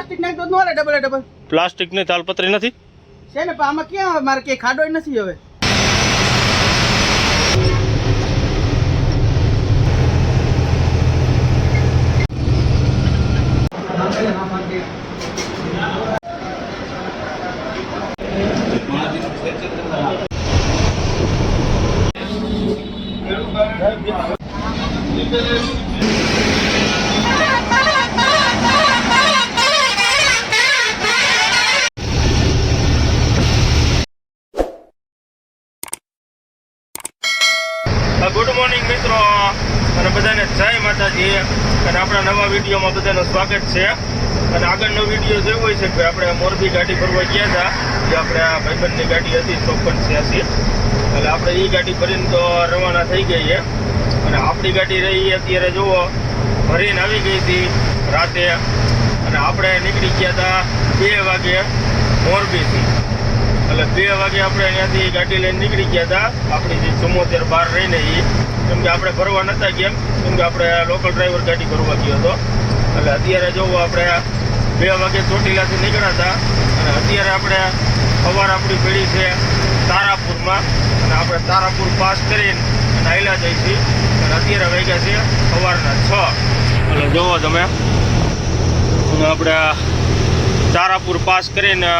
Plastic નાખ તો નો રે ડબલ પ્લાસ્ટિક ની તાલપત્રી નથી છે ને પણ આમાં ક્યાં મારે કે ખાડો નથી હવે ગુડ મોર્નિંગ મિત્રો અને બધાને જય માતાજી અને આપણા નવા વિડીયોમાં બધાનું સ્વાગત છે અને આગળનો વિડીયો જેવો હોય છે કે આપણે મોરબી ગાડી ભરવા ગયા હતા જે આપણે આ ભાઈબંધની ગાડી હતી 5486 એટલે આપણે એ ગાડી ભરીને તો રવાના થઈ ગઈ છે અને આપણી ગાડી રહી અત્યારે જુઓ ભરીને આવી ગઈ હતી રાતે અને આપણે નીકળી ગયા હતા 2 વાગે મોરબીથી એટલે 2 વાગે આપણે અહીંયાથી ગાડી લઈને નીકળી ગયા હતા આપણી જે 7412 રહીને એ કેમ કે આપણે ભરવા નહોતા કેમ કે આપણે લોકલ ડ્રાઈવર ગાડી ભરવા ગયો હતો એટલે અત્યારે જોવું આપણે 2 વાગે ચોટીલાથી નીકળ્યા હતા અને અત્યારે આપણે સવાર આપણી પેઢી છે તારાપુરમાં અને આપણે તારાપુર પાસ કરીને અને આયલા જઈશું અને અત્યારે વાગ્યા છે સવારના 6 એટલે જોવો તમે આપણે તારાપુર પાસ કરીને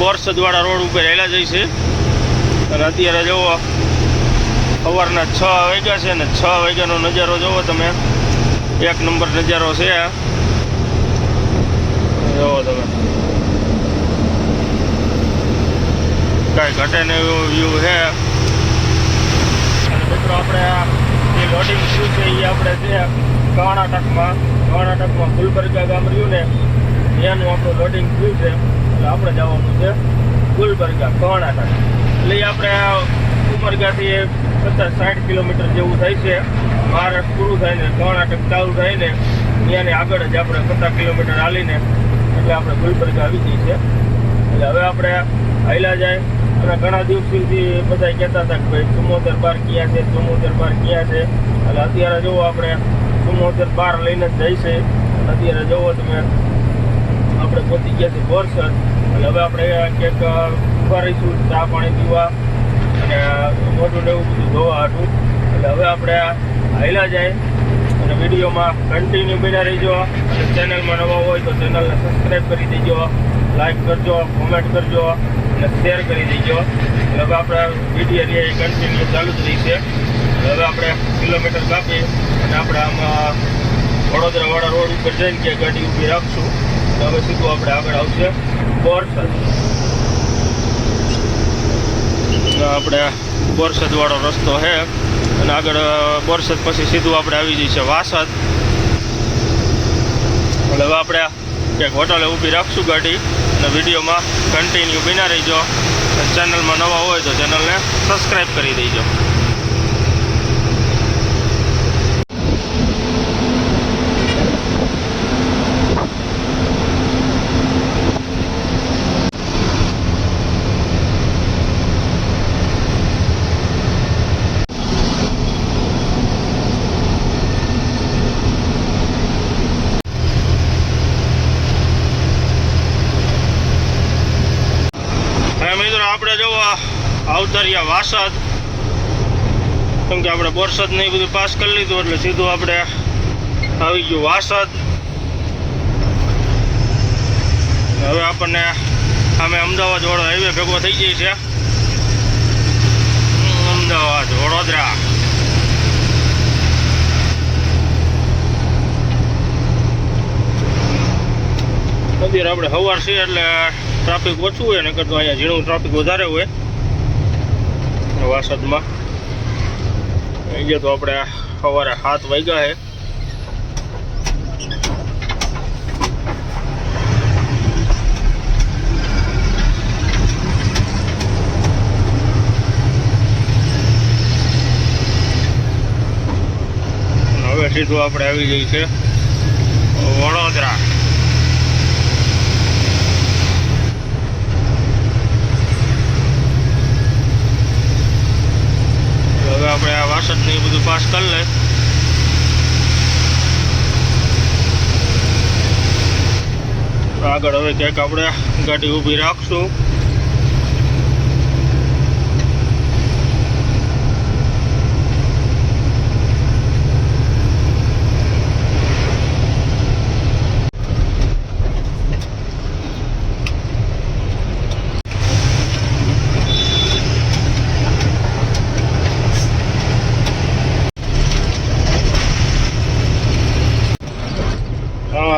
બોરસદવાળા રોડ ઉપર હેલા જઈશે અને અત્યારે જુઓ સવારના 6 વાગ્યા છે ને 6 વાગ્યાનો નજારો જુઓ તમે એક નંબર નજારો છે જુઓ તમે કાંઈ ઘટે ને એવો વ્યૂ છે અને મિત્રો આપણે જે લોડિંગ શું છે એ આપણે છે કર્ણાટકમાં ગુલબર્ગા ગામ રહ્યું ને એનું આપણું લોડિંગ થયું છે એટલે આપણે જવાનું છે ગુલબર્ગા કર્ણાટક એટલે આપણે ઉમરગાથી 50-60 કિલોમીટર જેવું થાય છે મહારાષ્ટ્ર પૂરું થાય ને કર્ણાટક ચાલુ થાય ને ત્યાંની આગળ જ આપણે 50 કિલોમીટર હાલીને એટલે આપણે ગુલબર્ગા આવી ગઈ છે એટલે હવે આપણે હાલ્યા જાય અને ઘણા દિવસથી બધા કહેતા હતા કે ભાઈ 7412 ક્યાં છે 7412 ક્યાં છે એટલે અત્યારે જુઓ આપણે 7412 લઈને જ જઈશે અને અત્યારે જુઓ તમે આપણે પહોંચી ગયા છે બોરસદ એટલે હવે આપણે ક્યાંક ઊભા રહીશું ચા પાણી પીવા અને મોટું ને એવું બધું જોવા હાટું એટલે હવે આપણે હાલ્યા જાય અને વિડીયોમાં કન્ટિન્યુ બન્યા રહીજો અને ચેનલમાં નવા હોય તો ચેનલને સબસ્ક્રાઈબ કરી દેજો લાઈક કરજો કોમેન્ટ કરજો અને શેર કરી દેજો એટલે હવે આપણે વિડીયો કન્ટિન્યુ ચાલુ જ રહેશે હવે આપણે કિલોમીટર કાપી અને આપણે આમાં વડોદરાવાળા રોડ ઉપર જઈને કે ગાડી ઊભી રાખશું તો હવે સીધું આપણે આગળ આવશે બોરસદ આપણે બોરસદવાળો રસ્તો છે અને આગળ બોરસદ પછી સીધું આપણે આવી જઈશે વાસદ એટલે હવે આપણે ક્યાંક હોટલે ઊભી રાખશું ગાડી અને વિડીયોમાં કન્ટિન્યુ બન્યા રહીજો ચેનલમાં નવા હોય તો ચેનલને સબસ્ક્રાઈબ કરી દેજો આપણે જો આવતરિયા વાસદ કેમ કે આપણે બોરસદ ને બધું પાસ કરી લીધું એટલે સીધું આપણે આવી ગયું વાસદ હવે આપણને સામે અમદાવાદ વાળો હાઈવે ભેગો થઈ જાય છે અમદાવાદ વડોદરા અત્યારે આપણે સવાર છે એટલે ટ્રાફિક ઓછું હોય ને કરતું અહીંયા ઝીણું ટ્રાફિક વધારે હોય વાસદમાં અહીંયા તો આપણે સવારે 7 વાગ્યા છે હવે સીધું આપણે આવી જઈએ છે વડોદરા હવે આપણે આ વાસદ ને બધું પાસ કરી લે આગળ હવે ક્યાંક આપણે ગાડી ઊભી રાખશું.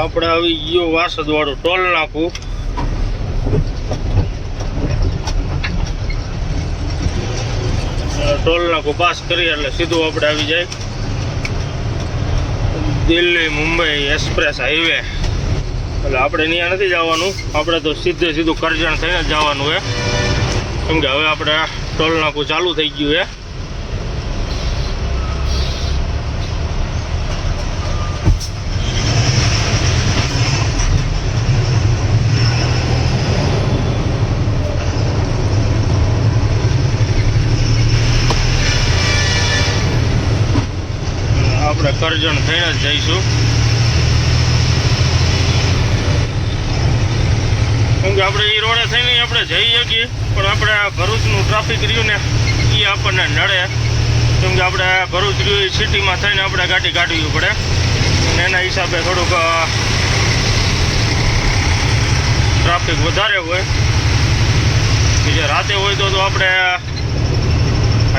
આપણે આવી ગયો વાસદ વાળું ટોલ નાખું. ટોલ નાખું પાસ કરી એટલે સીધું આપણે આવી જાય દિલ્હી મુંબઈ એક્સપ્રેસ હાઈવે. એટલે આપણે ત્યાં નથી જવાનું, આપણે તો સીધું કરજણ થઈને જ જવાનું છે. કેમ કે હવે આપણે ટોલ નાખું ચાલુ થઈ ગયું છે. આપણે કરજણ થઈને જ જઈશું. કેમ કે આપણે એ રોડે થઈને આપણે જઈ શકીએ, પણ આપણે ભરૂચનું ટ્રાફિક રહ્યું ને એ આપણને નડે. કેમ કે આપણે ભરૂચ રહ્યું સિટીમાં થઈને આપણે ગાડી કાઢવી પડે, અને એના હિસાબે થોડુંક ટ્રાફિક વધારે હોય. જે રાતે હોય તો આપણે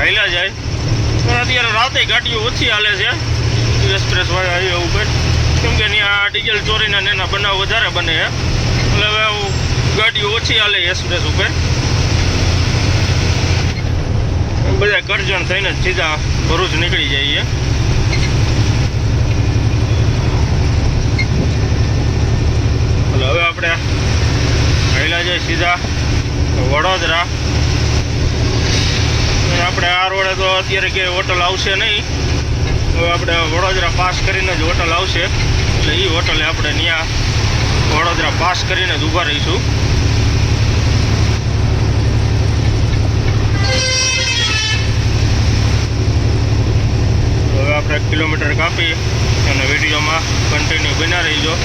હાલ્યા જાય, પણ અત્યારે રાતે ગાડીઓ ઓછી હાલે છે એક્સપ્રેસ હાઈવે ઉપર. કેમ કે ત્યાં ડીઝલ ચોરીના એના બનાવ વધારે બને છે, એટલે હવે ગાડીઓ ઓછી હાલે એક્સપ્રેસ ઉપર. બધા કરજણ થઈને જ સીધા ભરૂચ નીકળી જઈએ. એટલે હવે આપણે હાલ્યા જાય સીધા વડોદરા. આપણે આ રોડે તો અત્યારે ક્યાંય હોટલ આવશે નહીં. હવે આપણે વડોદરા પાસ કરીને જ હોટલ આવશે, એટલે એ હોટલે આપણે ત્યાં વડોદરા પાસ કરીને જ ઊભા રહીશું. હવે આપણે કિલોમીટર કાપી અને વિડીયોમાં કન્ટિન્યુ બન્યા રહીજો.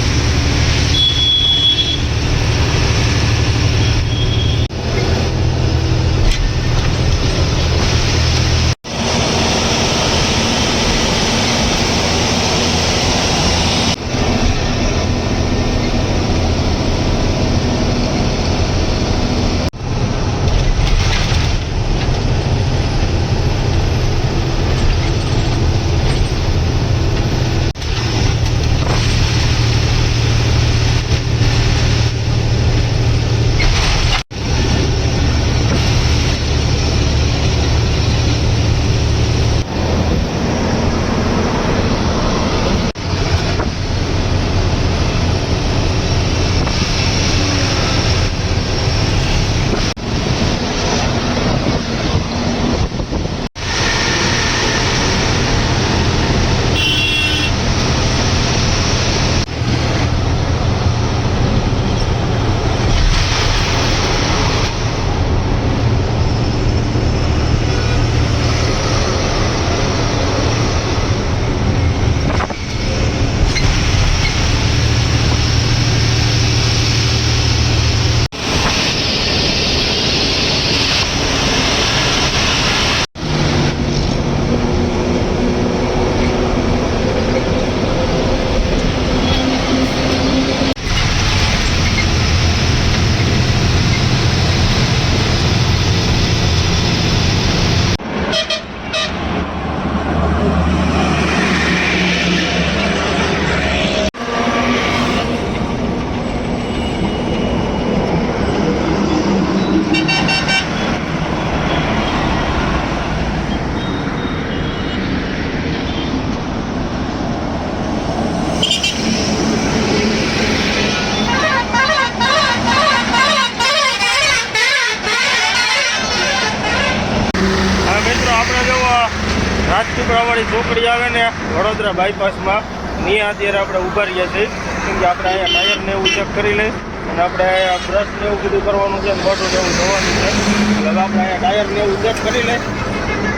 રાજપીપળાવાળી ચોકડી આવે ને વડોદરા બાયપાસમાં, ત્યાં અત્યારે આપણે ઊભા રહીએ છીએ. કેમ કે આપણે અહીંયા ટાયરને એવું ચેક કરી લઈએ, અને આપણે અહીંયા બ્રશ ને એવું બધું કરવાનું છે, મોટું એવું ધોવાનું છે. એટલે આપણે અહીંયા ટાયરને એવું ચેક કરી લઈએ,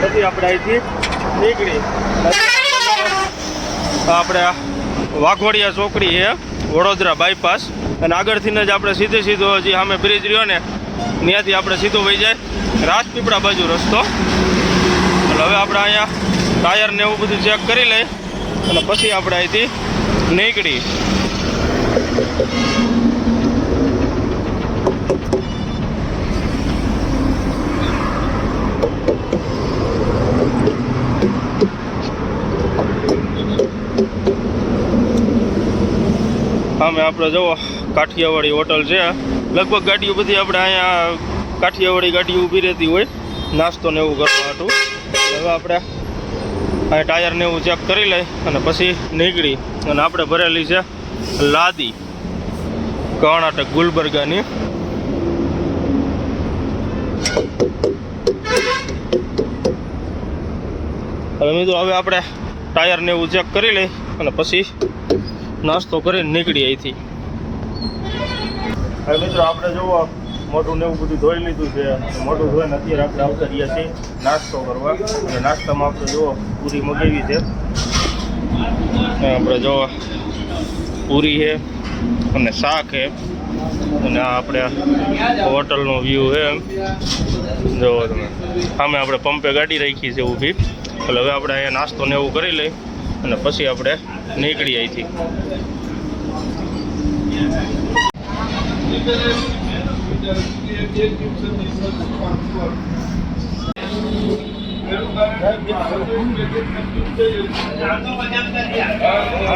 પછી આપણે અહીંથી નીકળી. આપણે વાઘોડિયા ચોકડી છે, વડોદરા બાયપાસ અને આગળથી જ આપણે સીધો હજી સામે બ્રિજ રહ્યો ને ત્યાંથી આપણે સીધો વહી જાય રાજપીપળા બાજુ રસ્તો. એટલે હવે આપણે અહીંયા ટાયર ને એવું બધું ચેક કરી લઈએ અને પછી આપણે અહીંથી નીકળી. સામે આપણે જુઓ કાઠિયાવાડી હોટલ છે. લગભગ ગાડીઓ બધી આપણે અહીંયા કાઠિયાવાડી ગાડીઓ ઊભી રહેતી હોય નાસ્તો ને એવું કરવા હતું. હવે આપણે અહીં ટાયર ને એવું ચેક કરી લઈ અને પછી નીકળી. અને આપણે ભરેલી છે લાદી કર્ણાટક ગુલબર્ગાની. હવે મિત્રો હવે આપણે ટાયર ને એવું ચેક કરી લઈ અને પછી નાસ્તો કરીને નીકળી અહીંથી. હવે મિત્રો આપણે જુઓ મોઢું ને એવું બધું ધોઈ લીધું છે. મોઢું ધોઈને અત્યારે આપણે આવતા રહ્યા છીએ નાસ્તો કરવા. અને નાસ્તામાં આપણે જુઓ પૂરી મગાવી છે. આપણે જુઓ પૂરી છે અને શાક છે અને આ આપણે હોટલનો વ્યૂ છે. જુઓ તમે સામે આપણે પંપે ગાડી રાખી છે ઊભી. એટલે હવે આપણે અહીંયા નાસ્તો ને એવું કરી લઈ અને પછી આપણે નીકળી અહીંથી.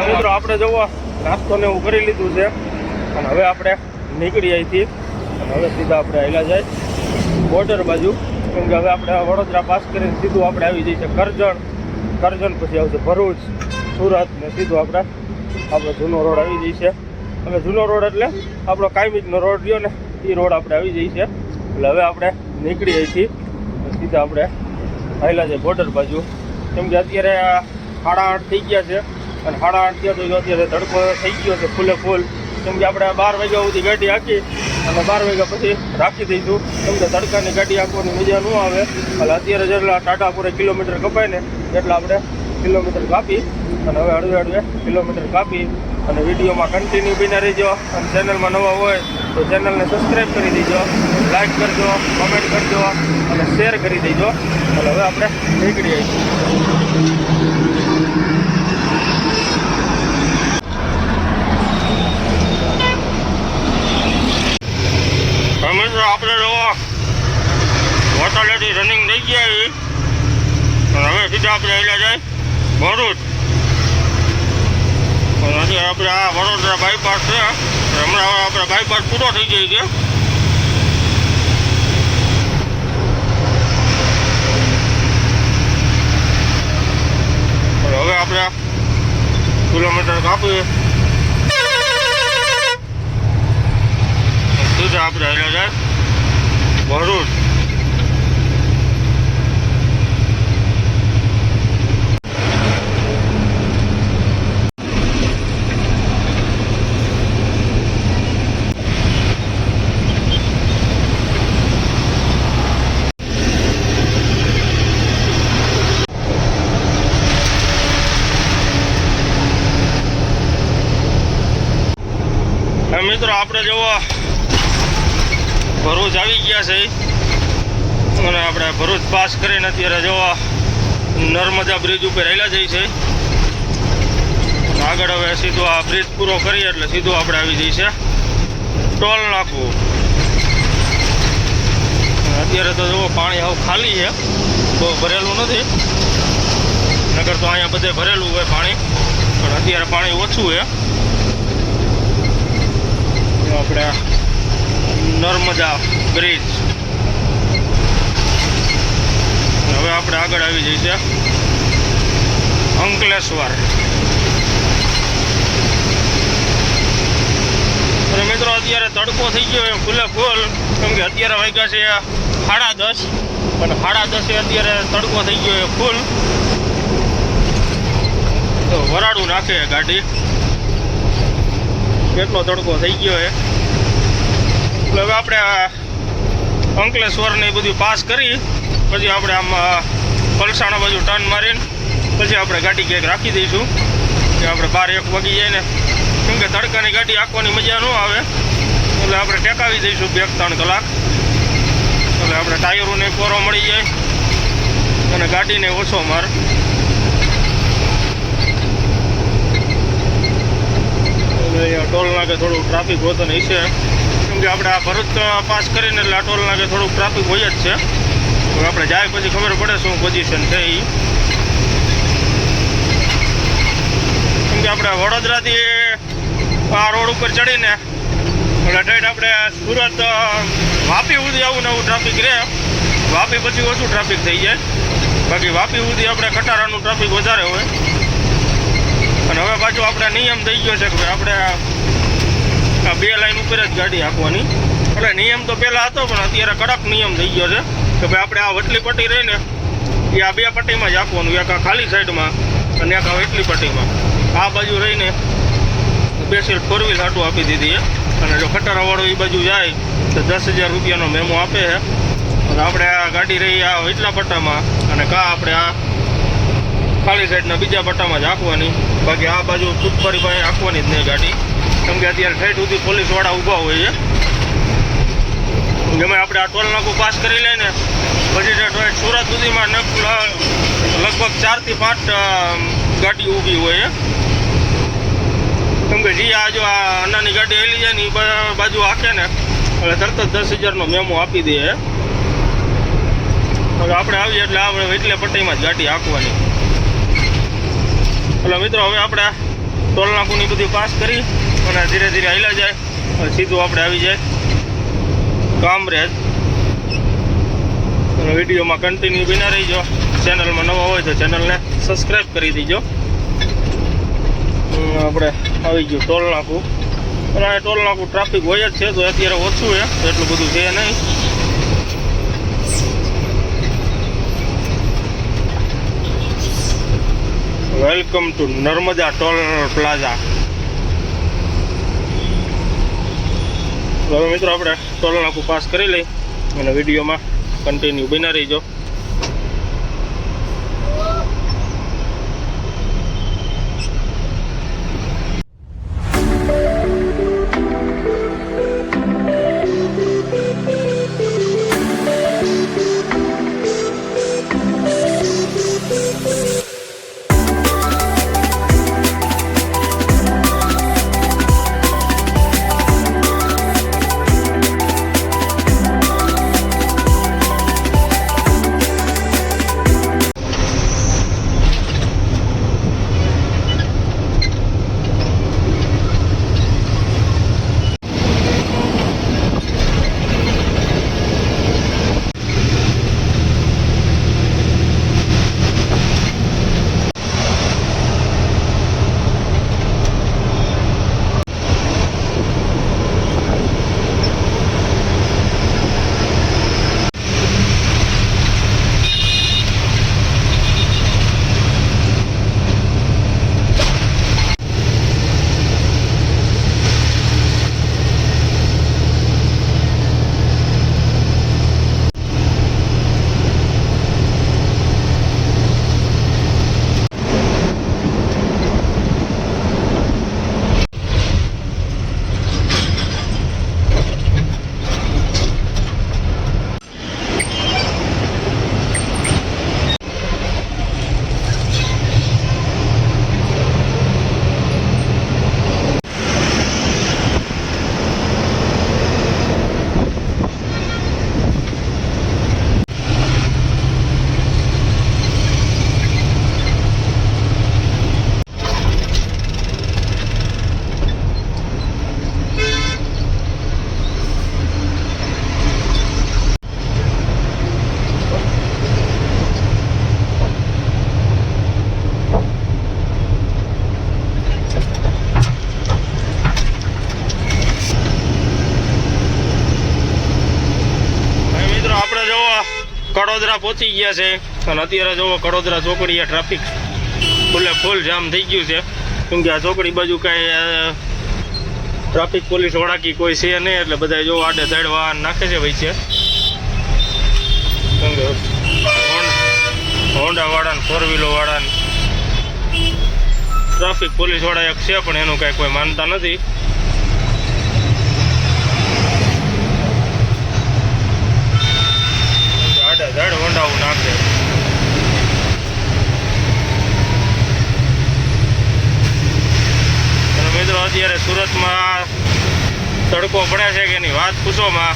મિત્રો આપણે જુઓ નાસ્તો ને એવું કરી લીધું છે અને હવે આપણે નીકળી અહીંથી. અને હવે સીધા આપણે આવેલા જાય બોર્ડર બાજુ. કેમ કે હવે આપણે વડોદરા પાસ કરીને સીધું આપણે આવી જઈએ કરજણ પછી આવશે ભરૂચ, સુરત ને સીધું આપણે જૂનો રોડ આવી જઈએ. હવે જૂનો રોડ એટલે આપણો કાયમીનો રોડ રહ્યો ને એ રોડ આપણે આવી જઈએ. એટલે હવે આપણે નીકળી અહીંથી સીધા આપણે આવેલા છે બોર્ડર બાજુ. કેમ કે અત્યારે 8:30 થઈ ગયા છે અને 8:30 થયા તો અત્યારે તડકો થઈ ગયો છે ફૂલે ફૂલ. કેમ કે આપણે 12 વાગ્યા સુધી ગાડી હાંકી અને 12 વાગ્યા પછી રાખી દઈશું. કેમ કે તડકાની ગાડી હાંકવાની મજા ન આવે. એટલે અત્યારે જેટલા ટાટા પૂરે કિલોમીટર કપાય ને એટલા આપણે કિલોમીટર કાપી અને હવે અડધે કિલોમીટર કાપી અને વિડીયોમાં કન્ટિન્યુ બન્યા રહેજો. અને ચેનલમાં નવા હોય તો ચેનલને સબસ્ક્રાઈબ કરી દેજો, લાઈક કરજો, કમેન્ટ કરજો અને શેર કરી દેજો. એટલે હવે આપણે નીકળી આવીશું. મિત્રો આપણે જુઓ હોટલેથી રનિંગ થઈ ગયા અને હવે સીધા આપણે આવેલા જાય ભરૂચ. નથી આપણે આ વડોદરા બાયપાસ છે. હમણાં હવે આપણે બાયપાસ પૂરો થઈ જાય છે. હવે આપણે કિલોમીટર કાપીએ સીધા આપણે આવેલા જાય ભરૂચ. મિત્રો આપણે જુઓ ભરૂચ આવી ગયા છે અને આપણે ભરૂચ પાસ કરીને અત્યારે જુઓ નર્મદા બ્રિજ ઉપર આવેલા જઈએ છે. આગળ હવે સીધું આ બ્રિજ પૂરો કરીએ એટલે સીધું આપણે આવી જઈએ છે ટોલ નાકું. અત્યારે તો જુઓ પાણી આવું ખાલી છે, બહુ ભરેલું નથી. નગર તો અહીંયા બધે ભરેલું હોય પાણી, પણ અત્યારે પાણી ઓછું છે. આપણે નર્મદા બ્રિજ. હવે આપણે આગળ આવી જઈએ છે અંકલેશ્વર. અને મિત્રો અત્યારે તડકો થઈ ગયો એમ ફૂલે ફૂલ. કેમ કે અત્યારે વાગ્યા છે 10:30 અને 10:30 અત્યારે તડકો થઈ ગયો એ ફૂલ. તો વરાળું નાખે ગાડી, કેટલો તડકો થઈ ગયો છે. એટલે હવે આપણે અંકલેશ્વરને એ બધું પાસ કરી પછી આપણે આમ પલસાણા બાજુ ટર્ન મારીને પછી આપણે ગાડી ક્યાંક રાખી દઈશું કે આપણે 12-1 વાગી જાય ને કેમ કે તડકાની ગાડી આંકવાની મજા ન આવે, એટલે આપણે ટેકાવી દઈશું 2-3 કલાક, એટલે આપણે ટાયરોને કોરો મળી જાય અને ગાડીને ઓછો માર. ટોલ નાકે થોડુંક ટ્રાફિક હોતો નહીં છે, કેમ કે આપણે આ ભરૂચ પાસ કરીને એટલે આ ટોલ નાકે થોડુંક ટ્રાફિક હોય જ છે. તો આપણે જાય પછી ખબર પડે શું પોઝિશન છે એ. કેમ કે આપણે વડોદરાથી આ રોડ ઉપર ચડીને એટલે ડાયરેક્ટ આપણે સુરત વાપી સુધી આવું નવું ટ્રાફિક રહે. વાપી પછી ઓછું ટ્રાફિક થઈ જાય, બાકી વાપી સુધી આપણે ખટારાનું ટ્રાફિક વધારે હોય. અને હવે પાછું આપણે નિયમ થઈ ગયો છે કે ભાઈ આપણે આ 2 લાઈન ઉપર જ ગાડી હાંકવાની. એટલે નિયમ તો પહેલાં હતો, પણ અત્યારે કડક નિયમ થઈ ગયો છે કે ભાઈ આપણે આ વટલી પટ્ટી રહીને એ આ 2 પટ્ટીમાં જ હાંકવાનું, એક આ ખાલી સાઈડમાં અને એક આ વટલી પટ્ટીમાં. આ બાજુ રહીને 2 સીટ 4 વ્હીલ હાટું આપી દીધી છે. અને જો ખટારાવાળો એ બાજુ જાય તો 10,000 રૂપિયાનો મેમો આપે છે. અને આપણે આ ગાડી રહી આ વટલા પટ્ટામાં અને આપણે આ ખાલી સાઈડના બીજા પટ્ટામાં જ હાંકવાની, બાકી આ બાજુ ફૂટફરી પાસે હાંકવાની જ નહીં ગાડી. કેમ કે અત્યારે ઠેઠ સુધી પોલીસવાળા ઊભા હોય છે. જેમાં આપણે આ ટોલ નાકું પાસ કરી લઈને પછી સુરત સુધીમાં લગભગ 4 થી 5 ગાડી ઊભી હોય છે. કેમ કે જે આ જો આ અનાની ગાડી હેલી જાય ને એ બાજુ હાંકે ને એટલે તરત જ 10,000નો મેમો આપી દે. હવે આપણે આવીએ એટલે આપણે એટલે પટ્ટીમાં જ ગાડી હાંકવાની. એટલે મિત્રો હવે આપણે ટોલ નાકુની બધી પાસ કરી અને ધીરે ધીરે હાલ્યા જાય, સીધું આપણે આવી જાય કામરેજ. અને વિડીયોમાં કન્ટિન્યુ બિના રહીજો. ચેનલમાં નવા હોય તો ચેનલને સબસ્ક્રાઈબ કરી દીજો. આપણે આવી ગયું ટોલ નાકું. અને આ ટોલ નાકું ટ્રાફિક હોય જ છે, તો અત્યારે ઓછું છે, એટલું બધું છે નહીં. Welcome to Narmada toll plaza. હવે મિત્રો આપણે ટોલ નાકું પાસ કરી લઈ અને વિડીયોમાં કન્ટિન્યુ બના રહીજો. કડોદરા પહોંચી ગયા છે અને અત્યારે જોવો કડોદરા ચોકડીએ ટ્રાફિક ફૂલ જામ થઈ ગયું છે. કેમ કે આ ચોકડી બાજુ કાંઈ ટ્રાફિક પોલીસ વળાકી કોઈ છે નહીં, એટલે બધા જો આડે સાઈડ વાહન નાખે છે ભાઈ છે. કેમ કે હોન્ડા વાળા 4 વ્હીલો વાળા ટ્રાફિક પોલીસવાળા એક છે પણ એનું કાંઈ કોઈ માનતા નથી. ઝાડ વંડાવું નાખે. અને મિત્રો અત્યારે સુરતમાં તડકો પડે છે કે એની વાત પૂછોમાં.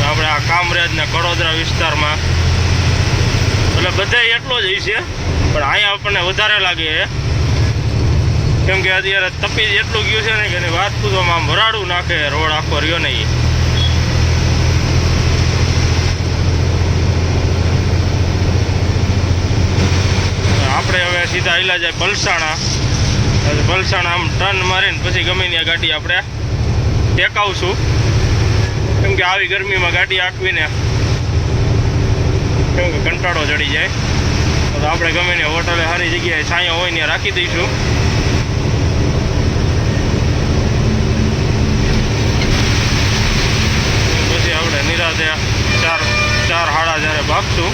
આપણે આ કામરેજ ને કડોદરા વિસ્તારમાં એટલે બધા એટલો જ છે પણ અહીંયા આપણને વધારે લાગે છે કેમ કે અત્યારે તપી એટલું ગયું છે ને કે એની વાત પૂછવામાં આમ વરાડું નાખે રોડ આખો રહ્યો નહીં. આપણે હવે સીધા આયલા જાય પલસાણા. પલસાણા આમ ટર્ન મારીને પછી ગમે ત્યાં ગાડી આપણે ટેકાવશું કેમ કે આવી ગરમીમાં ગાડી આંકવીને કેમ કે કંટાળો ચડી જાય તો આપણે ગમે ત્યાં હોટલે સારી જગ્યાએ છાંયો હોય ત્યાં રાખી દઈશું. પછી આપણે નિરાતે ચાર હાડા જ્યારે ભાગશું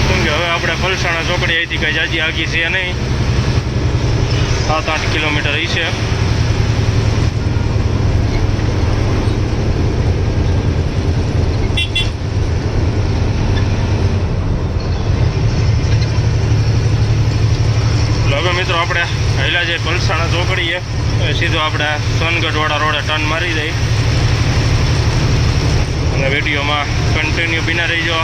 કેમ કે હવે આપણે પલસાણા ચોકડી અહીંથી કંઈ જાજી આગી છે નહીં. 7-8 કિલોમીટર છે. હવે મિત્રો આપણે હાઈલા જઈએ પલસાણા ચોકડીએ સીધો આપણે સોનગઢવાળા રોડે ટર્ન મારી દઈ અને વિડીયોમાં કન્ટિન્યુ બિના રહીજો.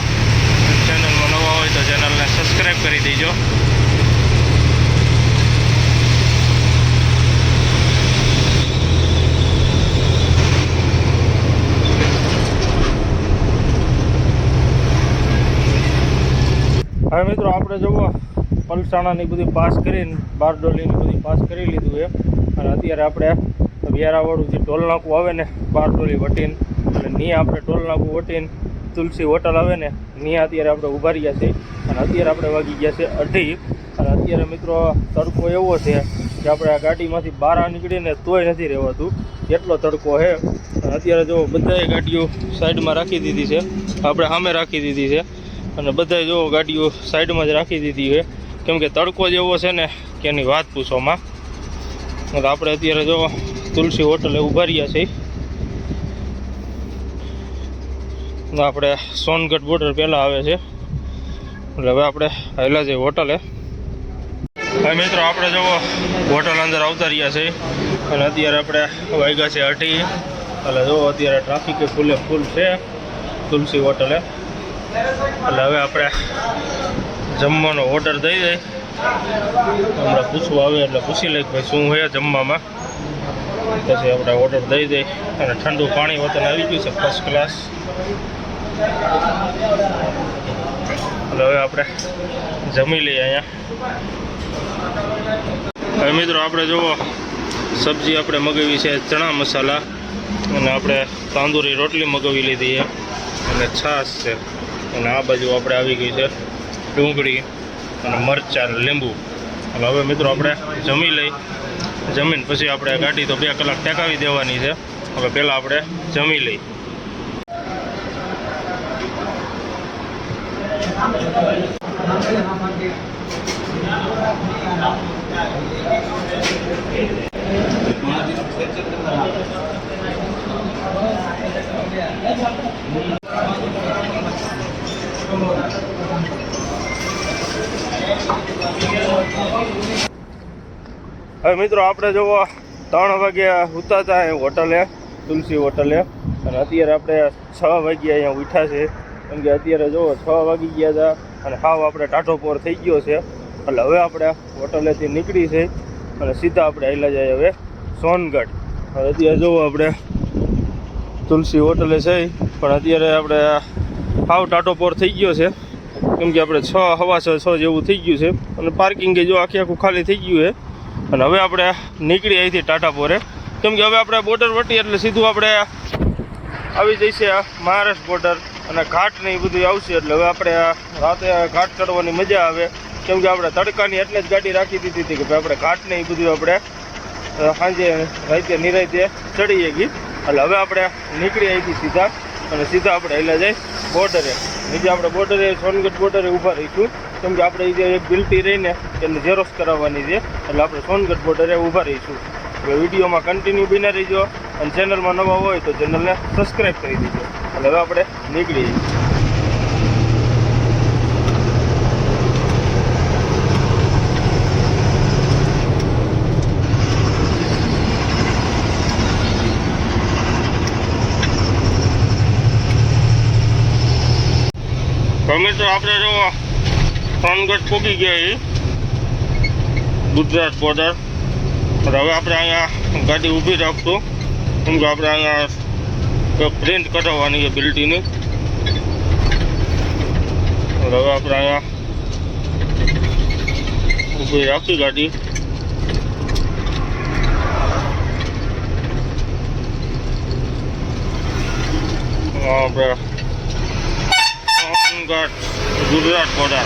ચેનલમાં નવા હોય તો ચેનલને સબસ્ક્રાઈબ કરી દેજો. હવે મિત્રો આપણે જુઓ પલસાણાની બધી પાસ કરીને બારડોલીની બધી પાસ કરી લીધું છે અને અત્યારે આપણે વ્યારાવાળું જે ટોલ નાકું આવે ને બારડોલી વટીને એટલે ત્યાં આપણે ટોલ નાકું વટીને તુલસી હોટલ આવે ને ત્યાં અત્યારે આપણે ઊભા રહ્યા છીએ અને અત્યારે આપણે વાગી ગયા છે 2:30 અને અત્યારે મિત્રો તડકો એવો છે કે આપણે આ ગાડીમાંથી બહાર નીકળીને તોય નથી રહેવાતું એટલો તડકો છે. અને અત્યારે જો બધાએ ગાડીઓ સાઈડમાં રાખી દીધી છે, આપણે સામે રાખી દીધી છે અને બધાએ જો ગાડીઓ સાઈડમાં જ રાખી દીધી છે કેમ કે તડકો જ એવો છે ને કે એની વાત પૂછવામાં. એટલે આપણે અત્યારે જો તુલસી હોટલે ઊભા રહ્યા છીએ. આપણે સોનગઢ બોર્ડર પહેલાં આવે છે એટલે હવે આપણે હાઈલા જઈએ હોટલે. હવે મિત્રો આપણે જો હોટલ અંદર આવતા રહ્યા છે અને અત્યારે આપણે વાગ્યા છે 2:30 એટલે જો અત્યારે ટ્રાફિક ફૂલે ફૂલ છે તુલસી હોટલે. એટલે હવે આપણે જમવાનો ઓર્ડર દઈ દઈએ. હમણાં પૂછવું આવે એટલે પૂછી લઈએ ભાઈ શું છે જમવામાં, પછી આપણે ઓર્ડર દઈ દઈએ. અને ઠંડુ પાણી વતન આવી ગયું છે ફર્સ્ટ ક્લાસ. એટલે હવે આપણે જમી લઈએ અહીંયા. હવે મિત્રો આપણે જુઓ સબ્જી આપણે મગાવી છે ચણા મસાલા અને આપણે તાંદુરી રોટલી મગાવી લીધી છે અને છાશ છે અને આ બાજુ આપણે આવી ગઈ છે ડુંગળી અને મરચાં લીંબુ. અને હવે મિત્રો આપણે જમી લઈ. જમીન પછી આપણે ગાડી તો 2 કલાક ટેકાવી દેવાની છે. હવે પહેલાં આપણે જમી લઈ. હવે મિત્રો આપણે જુઓ 3 વાગ્યા ઉતારતા હોટલે તુલસી હોટલે અને અત્યારે આપણે 6 વાગ્યા અહીંયા ઉઠ્યા છે કેમ કે અત્યારે જુઓ 6 વાગી ગયા હતા અને હાવ આપણે ટાઢો પોર થઈ ગયો છે. એટલે હવે આપણે હોટલેથી નીકળી છે અને સીધા આપણે આવેલા જાય હવે સોનગઢ. હવે અત્યારે જુઓ આપણે તુલસી હોટલે છે પણ અત્યારે આપણે હાવ ટાઢો પોર થઈ ગયો છે કેમ કે આપણે 6:15 જેવું થઈ ગયું છે અને પાર્કિંગે જો આખું ખાલી થઈ ગયું છે. અને હવે આપણે નીકળી અહીંથી ટાટાપોરે કેમ કે હવે આપણે બોર્ડર વટી એટલે સીધું આપણે આવી જઈશે મહારાષ્ટ્ર બોર્ડર અને ઘાટ ને એ બધું આવશે. એટલે હવે આપણે રાતે ઘાટ ચડવાની મજા આવે કેમ કે આપણે તડકાની એટલે જ ગાડી રાખી દીધી હતી કે ભાઈ આપણે ઘાટ ને એ બધું આપણે સાંજે રાતે નિરાતે ચડીએ ગઈ. એટલે હવે આપણે નીકળી અહીંથી સીધા અને સીધા આપણે હેલા જાય બોર્ડરે. નીચે આપણે બોર્ડરે સોનગઢ બોર્ડરે ઊભા રહીશું કેમ કે આપણે જે એક બિલ્ટી રહીને એની ઝેરોક્સ કરાવવાની છે, એટલે આપણે સોનગઢ બોર્ડરે ઊભા રહીશું. હવે વિડીયોમાં કન્ટિન્યુ બિના રહીજો અને ચેનલમાં નવા હોય તો ચેનલને સબસ્ક્રાઈબ કરી દેજો. અને હવે આપણે નીકળી જઈએ. મિત્રો આપણે જો સોનગઢ પહોંચી ગયા ગુજરાત બોર્ડર. હવે આપણે અહીંયા ગાડી ઊભી રાખશું, કેમ કે આપણે અહીંયા પ્રિન્ટ કઢાવવાની છે બિલ્ટીની. હવે આપણે અહીંયા ઊભી રાખી ગાડી. આપણે ગુજરાત બોર્ડર.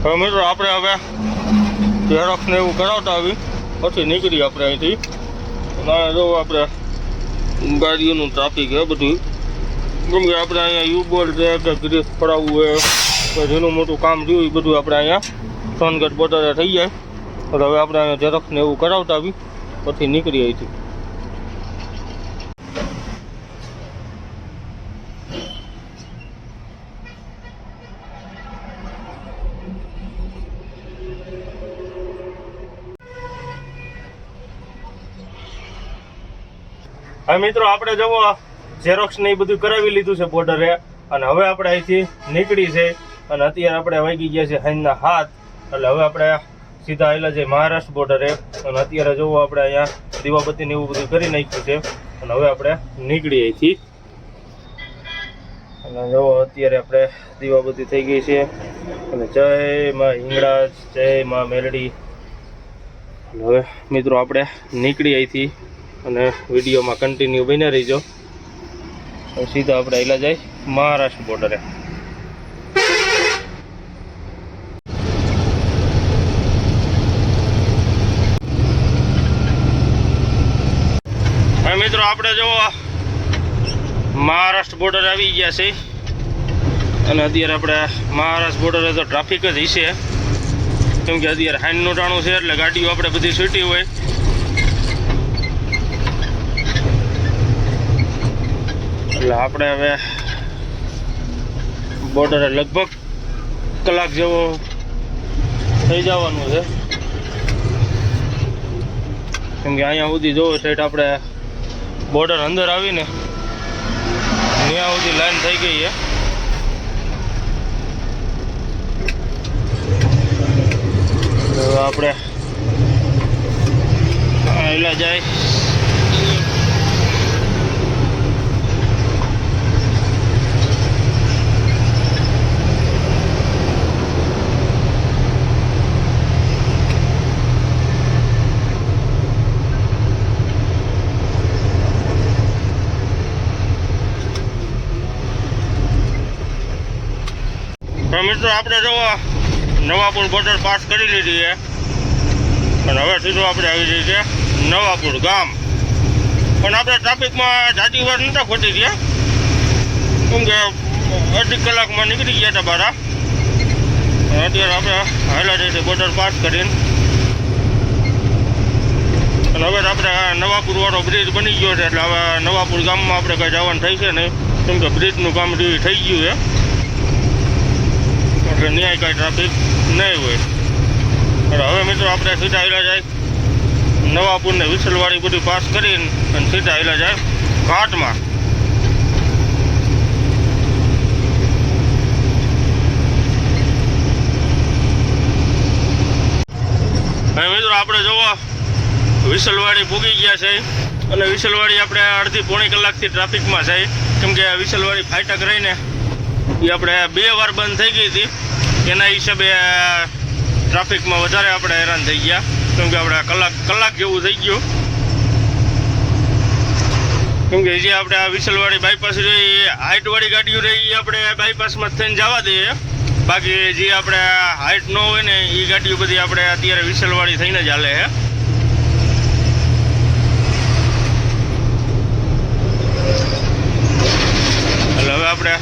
હવે મિત્રો આપણે હવે ઝેરોક્સ ને એવું કરાવતા આવી પછી નીકળી આપણે અહીંથી. જો આપણે ગાડીઓનું ટ્રાફિક છે બધું, કેમ કે આપણે અહીંયા યુબોલ છે કે ગ્રીસ પડાવવું હોય કે જેનું મોટું કામ રહ્યું એ બધું આપણે અહીંયા સોનગઢ બોર્ડરે થઈ જાય. એટલે હવે આપણે અહીંયા ઝેરોક્સ ને એવું કરાવતા આવી પછી નીકળી અહીંથી. હા મિત્રો, આપણે જવો ઝેરોક્સ ને એ બધું કરાવી લીધું છે બોર્ડરે, અને હવે આપણે અહીંથી નીકળી છે. અને અત્યારે આપણે વાગી ગયા છે સાંજના 7, એટલે હવે આપણે સીધા આવેલા છે મહારાષ્ટ્ર બોર્ડરે. અને અત્યારે જવો આપણે અહીંયા દીવાબત્તી ને એવું બધું કરી નાખ્યું છે, અને હવે આપણે નીકળીએ અહીંથી. અને જવો અત્યારે આપણે દીવાબત્તી થઈ ગઈ છે. અને જય માં હિંગળાજ, જય માં મેલડી. હવે મિત્રો આપણે નીકળી અહીંથી અને વિડીયોમાં કન્ટિન્યુ બન્યા રહીજો. સીધા આપણે આવેલા જાય મહારાષ્ટ્ર બોર્ડરે. હવે મિત્રો આપણે જો મહારાષ્ટ્ર બોર્ડર આવી ગયા છે. અને અત્યારે આપણે મહારાષ્ટ્ર બોર્ડરે તો ટ્રાફિક જ હશે, કેમ કે અત્યારે હાઈનનું ટાણું છે એટલે ગાડીઓ આપણે બધી છૂટી હોય. એટલે આપણે હવે બોર્ડરે લગભગ કલાક જેવો થઈ જવાનું છે, કેમ કે અહીંયા સુધી જોવો સાઈડ આપણે બોર્ડર અંદર આવીને ત્યાં સુધી લાઈન થઈ ગઈ છે. હવે આપણે આવેલા જાય મિત્રો. આપણે જો નવાપુર બોર્ડર પાસ કરી લીધી છે, અને હવે સીધું આપણે આવી જઈએ છીએ નવાપુર ગામ. પણ આપણે ટ્રાફિકમાં જાજી વાર નહોતા ખોટી ગયા, કેમ કે અડધી કલાકમાં નીકળી ગયા હતા બારા. અત્યારે આપણે હાલા જઈએ બોર્ડર પાસ કરીને. અને હવે આપણે નવાપુર વાળો બ્રિજ બની ગયો છે, એટલે હવે નવાપુર ગામમાં આપણે કંઈ જવાનું થઈ છે નહીં, કેમ કે બ્રિજનું કામ થઈ ગયું છે, એટલે ન્યાય કાંઈ ટ્રાફિક નહીં હોય. એટલે હવે મિત્રો આપણે સીધા આવેલા જાય નવાપુરને વિસલવાડી બધું પાસ કરીને અને સીધા આવેલા જાય ઘાટમાં. હવે મિત્રો આપણે જોવો વિસલવાડી પૂગી ગયા છે, અને વિસલવાડી આપણે અડધી પોણી કલાકથી ટ્રાફિકમાં જાય, કેમ કે વિસલવાડી ફાટક રહીને એ આપણે 2 વાર બંધ થઈ ગઈ હતી. એના હિસાબે ટ્રાફિકમાં વધારે આપણે હેરાન થઈ ગયા, કેમ કે આપણે કલાક જેવું થઈ ગયું. કેમ કે જે આપણે આ વિસલવાડી બાયપાસ રહી હાઇટવાળી ગાડીઓ રહી એ આપણે બાયપાસમાં થઈને જવા દઈએ. બાકી જે આપણે હાઇટ ન હોય ને એ ગાડીઓ બધી આપણે અત્યારે વિસલવાડી થઈને જ હાલે છે. એટલે હવે આપણે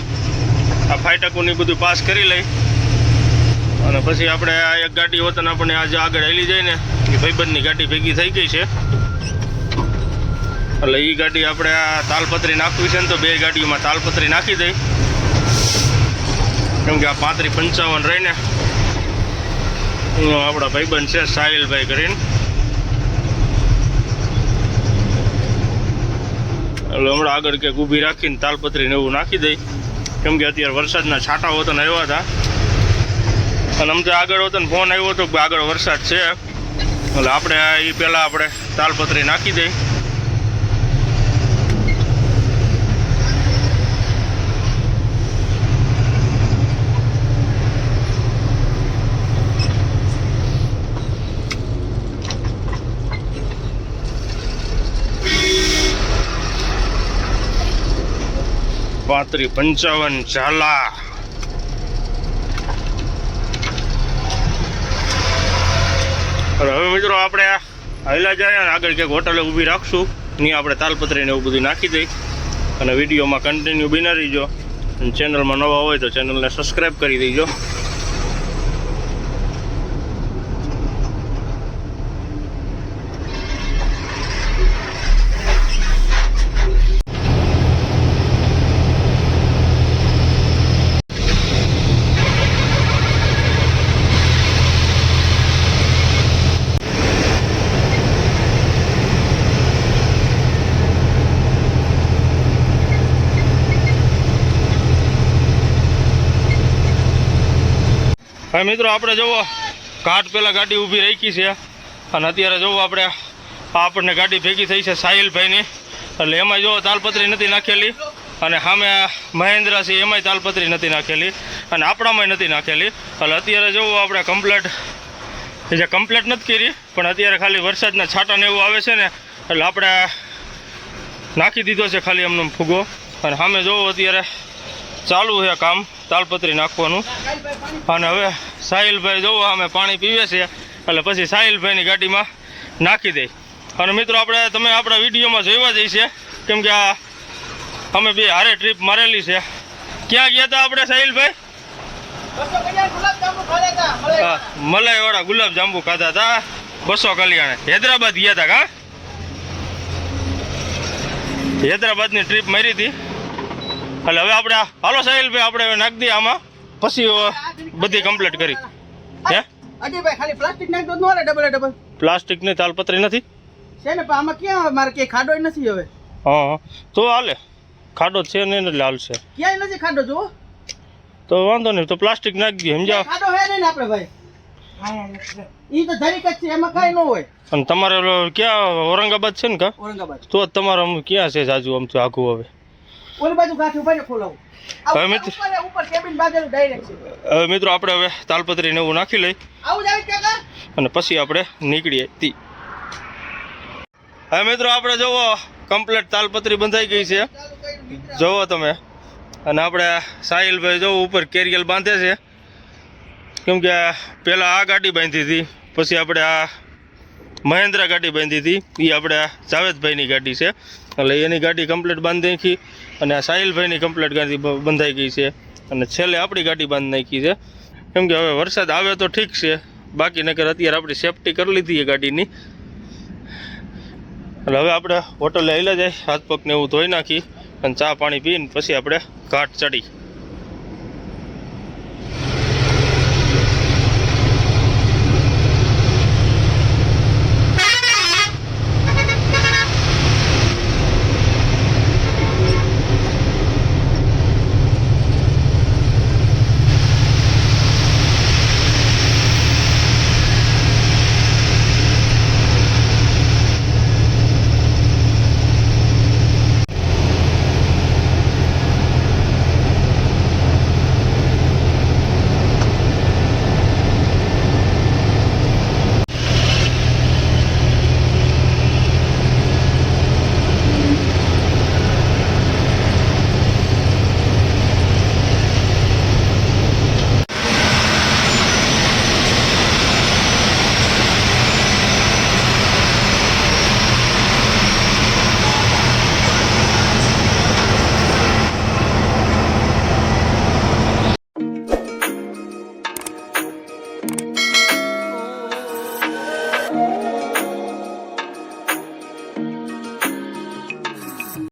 આ ફાટકોની બધું પાસ કરી લઈ અને પછી આપણે આ એક ગાડી હોતને આપણને આજે આગળ હાલી જાય ને એ ભાઈબંધની ગાડી ભેગી થઈ ગઈ છે. એટલે એ ગાડી આપણે આ તાલપત્રી નાખવી છે ને તો 2 ગાડીઓમાં તાલપત્રી નાખી દઈ, કેમ કે આ 35-55 રહીને આપણા ભાઈબંધ છે સાહિલભાઈ કરીને. એટલે હમણાં આગળ ક્યાંક ઊભી રાખીને તાલપત્રીને એવું નાખી દઈ, કેમ કે અત્યારે વરસાદના છાંટા હોતા આવ્યા હતા અને આમ તો આગળ હોતો ને ફોન આવ્યો હતો કે આગળ વરસાદ છે. એટલે આપણે એ પહેલાં આપણે તાલપત્રી નાખી દઈ. પાંત્રી 55 ઝાલા. હવે મિત્રો આપણે હાલ્યા જાય અને આગળ ક્યાંક હોટલે ઊભી રાખશું, નહીં આપણે તાલપત્રીને એવું બધું નાખી દઈ અને વિડીયોમાં કન્ટિન્યુ બના રહીજો. અને ચેનલમાં નવા હોય તો ચેનલને સબસ્ક્રાઈબ કરી દેજો. હવે મિત્રો આપણે જુઓ ઘાટ પહેલાં ગાડી ઊભી રાખી છે અને અત્યારે જુઓ આપણે આપણને ગાડી ભેગી થઈ છે સાહિલભાઈની. એટલે એમાં જુઓ તાલપત્રી નથી નાખેલી અને સામે મહેન્દ્ર છે એમાંય તાલપત્રી નથી નાખેલી અને આપણામાંય નથી નાખેલી. એટલે અત્યારે જુઓ આપણે કમ્પ્લેટ નથી કરી, પણ અત્યારે ખાલી વરસાદના છાંટાને એવું આવે છે ને એટલે આપણે નાખી દીધો છે ખાલી એમનો ફૂગો. અને સામે જુઓ અત્યારે ચાલુ છે કામ તાલપત્રી નાખવાનું. અને હવે સાહિલભાઈ જોવો અમે પાણી પીવે છે એટલે પછી સાહિલભાઈની ગાડીમાં નાખી દઈ. અને મિત્રો તમે આપણા વિડીયોમાં જોવા જઈશે, કેમ કે આ અમે 2 હારે ટ્રીપ મારેલી છે. ક્યાં ગયા હતા આપણે સાહિલભાઈ? મલાઈવાળા ગુલાબજાંબુ ખાધા હતા 200 કલ્યાણે. હૈદરાબાદ ગયા હતા કા? હૈદરાબાદની ટ્રીપ મારી હતી. એટલે હવે આપણે હાલો સાહિલભાઈ આપણે નાખી દઈએ આમાં, પછી બધી કમ્પ્લીટ કરી. હે અજયભાઈ ખાલી પ્લાસ્ટિક નાખ દો, નો રે ડબલ. પ્લાસ્ટિકની તાલપત્રી નથી છે ને પણ આમાં ક્યાં મારે કે ખાડો નથી હવે. હા તો હાલે, ખાડો છે ને એટલે હાલશે. ક્યાંય નથી ખાડો જો તો વાંધો નહીં, તો પ્લાસ્ટિક નાખી દઈએ સમજાવ. ખાડો હે ને આપણે ભાઈ, ઈ તો ધરીક જ છે, એમાં કાંઈ ન હોય. અને તમારે ક્યાં ઔરંગાબાદ છે ને કા? ઔરંગાબાદ તો જ તમારે ક્યાં છે જાજુ આમ તો આખું. હવે ઓલી બાજુ ગાંઠ ઉપર ખોલાવું. હવે મિત્રો ઉપર કેબિન બાજુ ડાયરેક્ટ છે. હવે મિત્રો આપણે હવે તાલપત્રીને એવું નાખી લઈ આવું જ આવી કાકા અને પછી આપણે નીકળીએ. હવે મિત્રો આપણે જોવો કમ્પ્લીટ તાલપત્રી બંધાઈ ગઈ છે, જોવો તમે. અને આપણે સાહિલભાઈ જોવો ઉપર કેરિયલ બાંધે છે, કેમ કે પહેલાં આ ગાડી બાંધી હતી, પછી આપણે આ મહેન્દ્ર ગાડી બાંધી હતી, એ આપણે જાવેદભાઈની ગાડી છે. એટલે એની ગાડી કમ્પ્લીટ બાંધી નાખી અને આ સાહિલભાઈની કમ્પ્લીટ ગાડી બંધાઈ ગઈ છે અને છેલ્લે આપણી ગાડી બાંધી નાખી છે. કેમ કે હવે વરસાદ આવે તો ઠીક છે, બાકી નકર અત્યારે આપણી સેફટી કરી લીધી એ ગાડીની. એટલે હવે આપણે હોટલે આવેલા જાય, હાથ પગને એવું ધોઈ નાખી અને ચા પાણી પીને પછી આપણે ઘાટ ચડી.